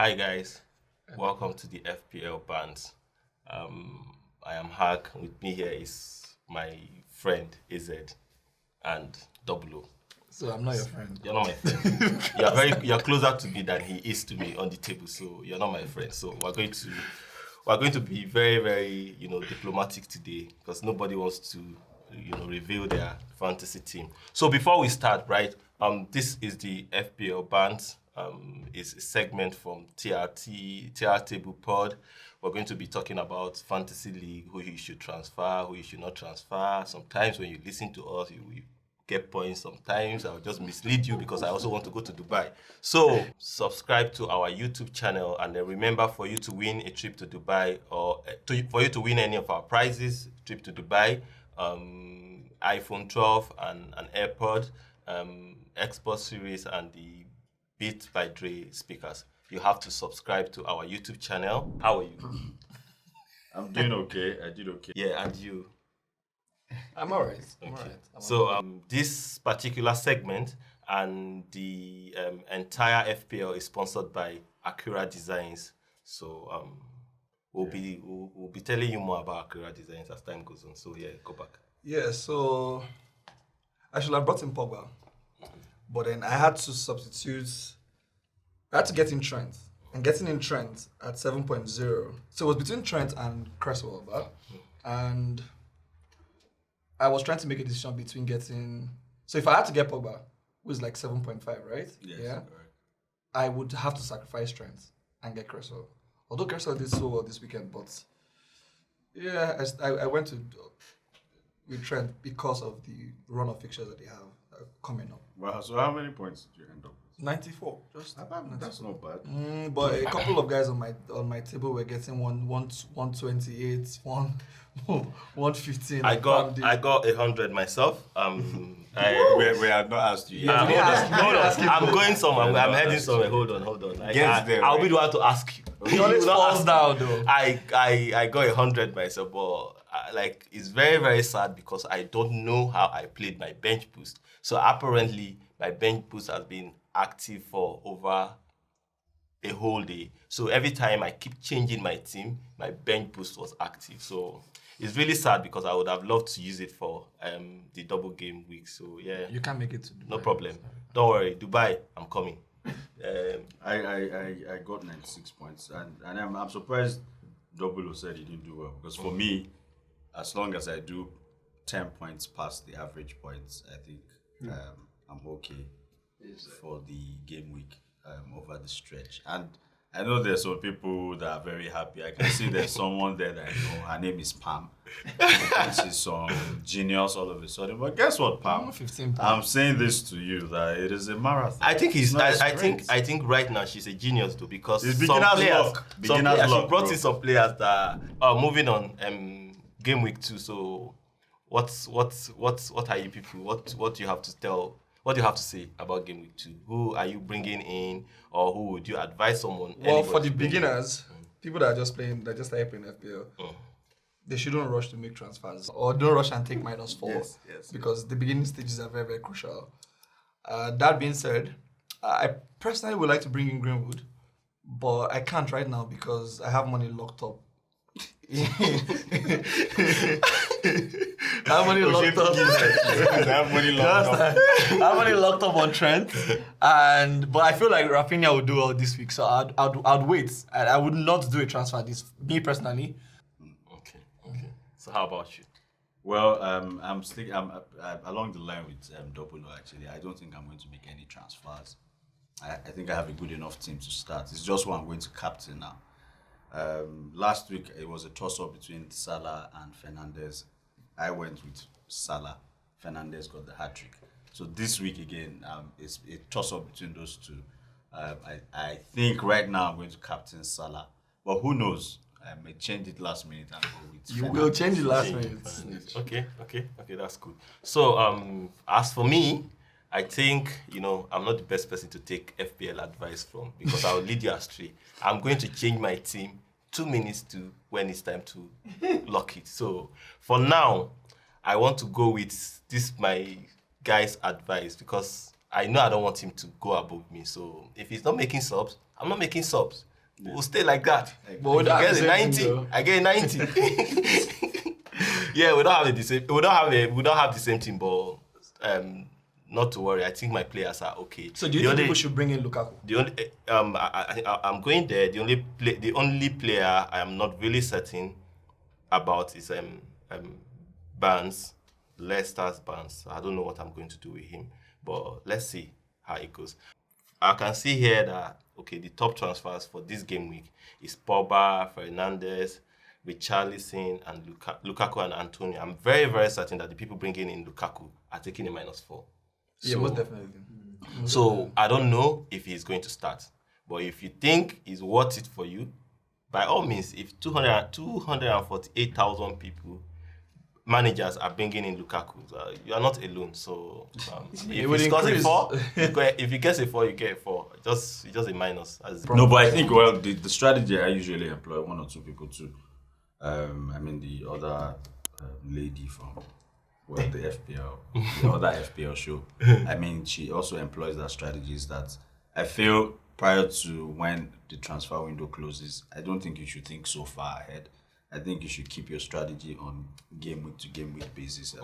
Hi guys, welcome to the FPL bands. I am Haqq. With me here is my friend AZ and Double O. So I'm not your friend. You're not my friend. You're closer to me than he is to me on the table. So you're not my friend. So we're going to be very, very diplomatic today because nobody wants to reveal their fantasy team. So before we start, right? This is the FPL bands. It's a segment from TR Table Pod. We're going to be talking about fantasy league, who you should transfer, who you should not transfer. Sometimes when you listen to us, you get points. Sometimes I'll just mislead you because I also want to go to Dubai. So subscribe to our YouTube channel, and then remember, for you to win a trip to Dubai or for you to win any of our prizes, trip to Dubai, iPhone 12 and an AirPod, Xbox Series and the Beat by Dre speakers, you have to subscribe to our YouTube channel. How are you? I'm doing okay. I did okay. Yeah, and you? I'm alright. So this particular segment and the entire FPL is sponsored by Acura Designs. So we'll be telling you more about Acura Designs as time goes on. So yeah, go back. Yeah, so I should have brought in Pogba, but then I had to substitute. I had to get in Trent, and getting in Trent at 7.0. So it was between Trent and Cresswell, and I was trying to make a decision between getting. So if I had to get Pogba, who is like 7.5, right? Yes, yeah. correct. I would have to sacrifice Trent and get Cresswell. Although Cresswell did so well this weekend, but yeah, I went to with Trent because of the run of fixtures that they have coming up. Well, so how many points did you end up with? 94, just That's not bad. but a couple of guys on my table were getting 128, 115. I got 100 myself. We have not asked you. Yeah, we didn't ask you. I'm going somewhere. I'm heading somewhere. Hold on. I'll be the one to ask you. He always falls down though. I got 100 myself, but it's very, very sad because I don't know how I played my bench boost. So apparently my bench boost has been active for over a whole day. So every time I keep changing my team, my bench boost was active. So it's really sad because I would have loved to use it for the double game week. So yeah, You can't make it to Dubai. no problem. Don't worry, Dubai, I'm coming. I got 96 points, and I'm surprised Double said he didn't do well, because for me, as long as I do 10 points past the average points, I think I'm okay for the game week over the stretch. And I know there's some people that are very happy. I can see there's someone there that I know. Her name is Pam. She's some genius all of a sudden. But guess what, Pam? 15 I'm saying this to you that it is a marathon. I think It's not a I sprint. think right now she's a genius though, because It's some beginner's players, luck. some Beginner's players, luck, she brought bro. in some players that are moving on game week 2. So what are you people? What do you have to tell? What do you have to say about game week 2? Who are you bringing in, or who would you advise someone? Well, anybody for the to bring in? beginners, people that are just starting playing FPL, they shouldn't rush to make transfers, or don't rush and take -4. Yes. Because the beginning stages are very, very crucial. That being said, I personally would like to bring in Greenwood, but I can't right now because I have money locked up. I have money locked up. I have money locked up. I have money locked up on Trent, but I feel like Rafinha will do well this week, so I'd wait. I would not do a transfer. Me personally. Okay. So how about you? Well, I'm along the line with Double. Actually, I don't think I'm going to make any transfers. I think I have a good enough team to start. It's just who I'm going to captain now. Last week it was a toss-up between Salah and Fernandes. I went with Salah. Fernandes got the hat-trick. So this week again, it's a toss-up between those two. I think right now I'm going to captain Salah, but who knows? I may change it last minute and go with You Fernandes. will change it last minute. Okay, that's good. So as for me, I think, I'm not the best person to take FPL advice from, because I'll lead you astray. I'm going to change my team 2 minutes to when it's time to lock it. So for now, I want to go with this my guy's advice, because I know I don't want him to go above me. So if he's not making subs, I'm not making subs. We'll stay like that. But we don't If have he the gets same a 90, team, though. I get a 90. Yeah, we don't have the same team, but not to worry. I think my players are okay. So do you think people should bring in Lukaku? The only I'm going there. The only player I am not really certain about is Barnes, Leicester's Barnes. I don't know what I'm going to do with him, but let's see how it goes. I can see here that the top transfers for this game week is Pogba, Fernandes, Richarlison, and Lukaku and Antonio. I'm very, very certain that the people bringing in Lukaku are taking a -4. Yeah, most definitely. So I don't know if he's going to start, but if you think it's worth it for you, by all means, if 248,000 people, managers are bringing in Lukaku, you are not alone. So if he scores a 4, if he gets a 4, you get a 4. It's just a minus. No, but I think the strategy I usually employ 1 or 2 people too. I mean the other lady from the FPL, the other FPL show. I mean, she also employs that strategies that I feel prior to when the transfer window closes, I don't think you should think so far ahead. I think you should keep your strategy on game week to game week basis,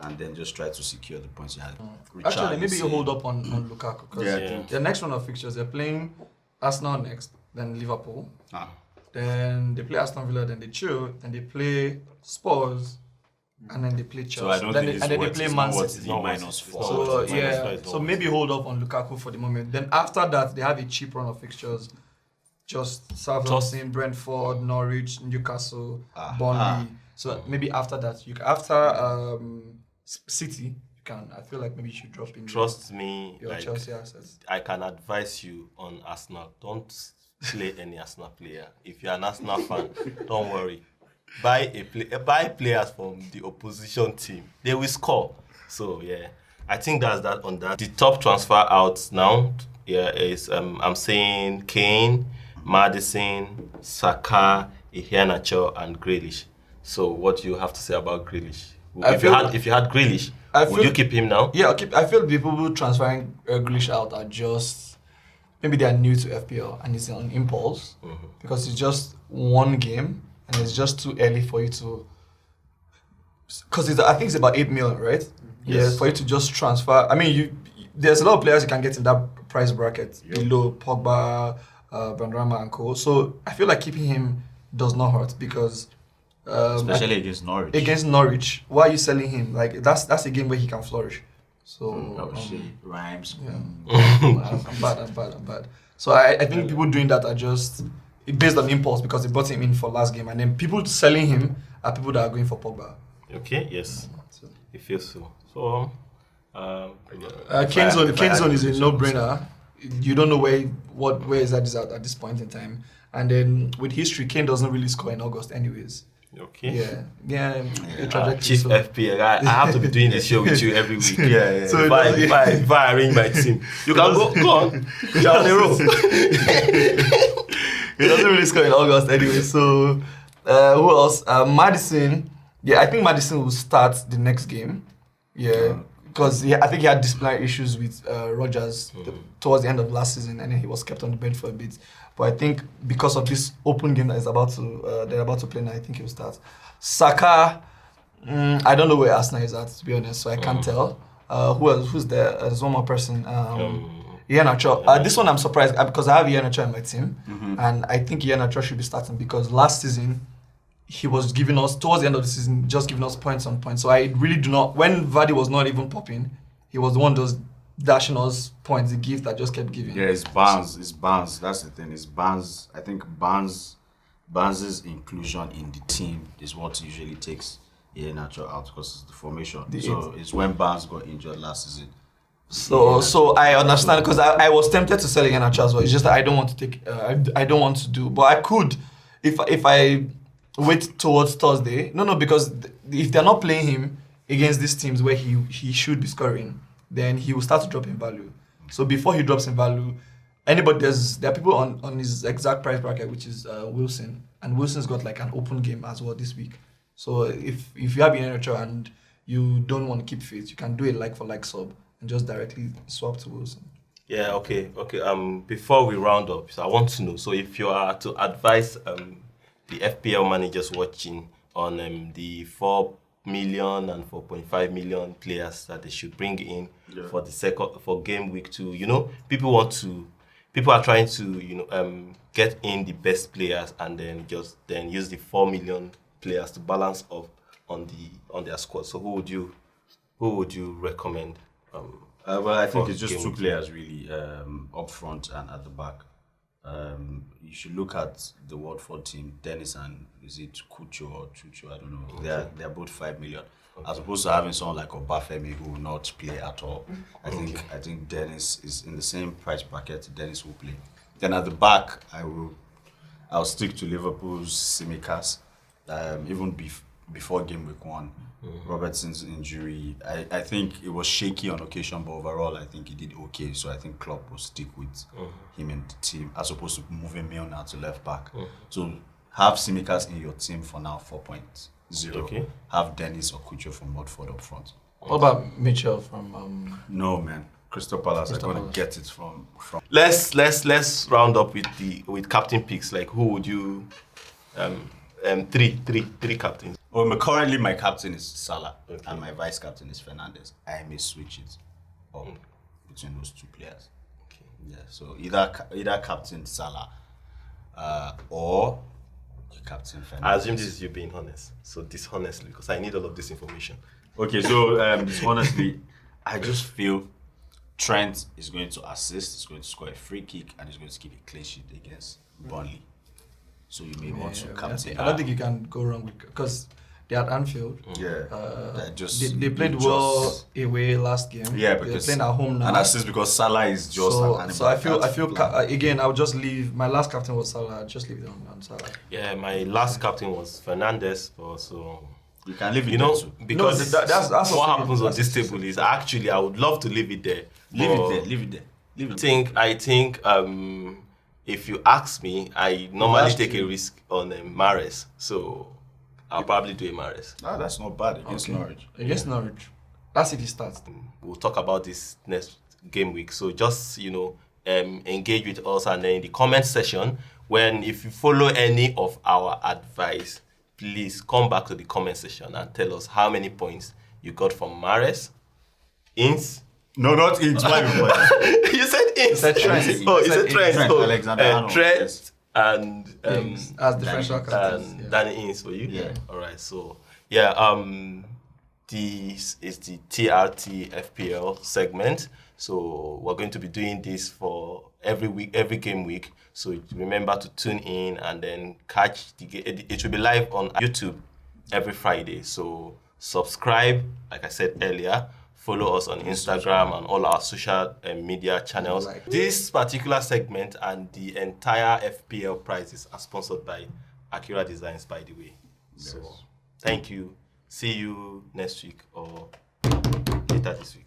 and then just try to secure the points you had. Actually, maybe you hold up on Lukaku because the next round of fixtures they're playing Arsenal next, then Liverpool, then they play Aston Villa, then they chill, then they play Spurs. And then they play Chelsea. So I don't think they play Man City. -4. So maybe hold up on Lukaku for the moment. Then after that, they have a cheap run of fixtures. Just Southampton, Brentford, Norwich, Newcastle, Burnley. So maybe after that, after City, you can. I feel like maybe you should drop in. Trust me, your Chelsea assets. I can advise you on Arsenal. Don't play any Arsenal player. If you're an Arsenal fan, don't worry. Buy players from the opposition team. They will score. So yeah, I think that's that on that. The top transfer out now, is I'm saying Kane, Maddison, Saka, Iheanacho, and Grealish. So what do you have to say about Grealish? If you had Grealish, would you keep him now? Yeah, I feel the people who transferring Grealish out are just maybe they are new to FPL and it's on impulse because it's just one game. And it's just too early for you to, because I think it's about 8 million, right? Yes. Yeah, for you to just transfer. I mean, there's a lot of players you can get in that price bracket below Pogba, Vandrama, and co. So I feel like keeping him does not hurt because, especially against Norwich. Against Norwich, why are you selling him? Like that's a game where he can flourish. So rhymes. Yeah, I'm bad. So I think people doing that are just based on impulse because they brought him in for last game, and then people selling him are people that are going for Pogba. Okay, yes, it feels so. So, Kane zone is a no-brainer. You don't know where is that at this point in time, and then with history, Kane doesn't really score in August, anyways. Okay. Yeah. Chief FPL. I have to be doing this show with you every week. Yeah. So if I arrange my team, you can go on. You're on the road. He doesn't really score in August anyway. So who else? Maddison. Yeah, I think Maddison will start the next game. Yeah, because I think he had disciplinary issues with Rodgers towards the end of last season, and then he was kept on the bench for a bit. But I think because of this open game that they're about to play now, I think he'll start. Saka, I don't know where Arsenal is at, to be honest, so I can't tell. Who else? Who's there? There's one more person. Iheanacho. This one I'm surprised because I have Iheanacho in my team, and I think Iheanacho should be starting because last season he was giving us, towards the end of the season, just giving us points on points. So I really do not, when Vardy was not even popping, he was the one that was dashing us points, the gift that just kept giving. Yeah, it's Barnes. That's the thing. It's Barnes. I think Barnes' inclusion in the team is what usually takes Iheanacho out because it's the formation. It's when Barnes got injured last season. So I understand because I was tempted to sell Iheanacho as well. It's just that I don't want to take. I don't want to do, but I could if I wait towards Thursday. No, because if they're not playing him against these teams where he should be scoring, then he will start to drop in value. So before he drops in value, there are people on his exact price bracket, which is Wilson, and Wilson's got like an open game as well this week. So if you have Iheanacho and you don't want to keep fit, you can do a like for like sub and just directly swap to Wilson. Yeah, okay. Before we round up, so I want to know. So, if you are to advise the FPL managers watching on the 4 million and 4.5 million players that they should bring in for the second for game week 2, people are trying to get in the best players and then use the 4 million players to balance up on their squad. So, who would you recommend? Well, I think For it's just game two week. players really, up front and at the back. You should look at the Watford team, Dennis and is it Kucho or Chucho? I don't know. They're both 5 million. As opposed to having someone like Obafemi who will not play at all. I think Dennis is in the same price bracket. Dennis will play. Then at the back, I'll stick to Liverpool's Simicas. Even before game week 1, Robertson's injury, I think it was shaky on occasion, but overall I think he did okay. So I think Klopp will stick with him in the team as opposed to moving Milner to left back. So have Simicas in your team for now, 4.0. Okay. Have Dennis or Kucho from Watford up front. What about Mitchell from? No man, Crystal Palace are Crystal going to Palace. get it from. Let's round up with captain picks. Like, who would you three captains? Well, currently my captain is Salah and my vice captain is Fernandes. I may switch it up between those two players. Okay. Yeah, so either captain Salah or captain Fernandes. I assume this is you being honest. So dishonestly, because I need all of this information. Okay, so honestly, I just feel Trent is going to assist, he's going to score a free kick, and he's going to keep a clean sheet against Burnley. So you may want to captain. I don't think you can go wrong with because they're at Anfield. Yeah, They played well away last game. Yeah, they're because playing at home now. and assist because Salah is just an animal. So I feel That's flat. again. I would just leave. My last captain was Salah. I'd just leave it on Salah. Yeah, my last captain was Fernandes, but so You can leave it you know there too. because No, that's what okay. happens on That's this okay. table is actually I would love to leave it there. Leave but it there. Leave it there. Leave it. I think if you ask me, I normally asked take a you. risk on Mahrez, so I'll probably do a Mahrez. No, that's not bad against Okay. Norwich. Against Norwich. That's if he starts. We'll talk about this next game week. So just engage with us, and then in the comment section, if you follow any of our advice, please come back to the comment section and tell us how many points you got from Mahrez, Ince. No, not in 12. You said Ince. said Trent. Oh, you You said said Trent. Trent, Oh, Alexander-Arnold, Trent yes. and As differential captains. and yeah. Danny Ince for you. Yeah. All right. So yeah. This is the TRT FPL segment. So we're going to be doing this for every week, every game week. So remember to tune in and then catch the game. It will be live on YouTube every Friday. So subscribe, like I said earlier. Follow us on Instagram and all our social media channels. Like- This particular segment and the entire FPL prizes are sponsored by Akira Designs, by the way. So thank you. See you next week or later this week.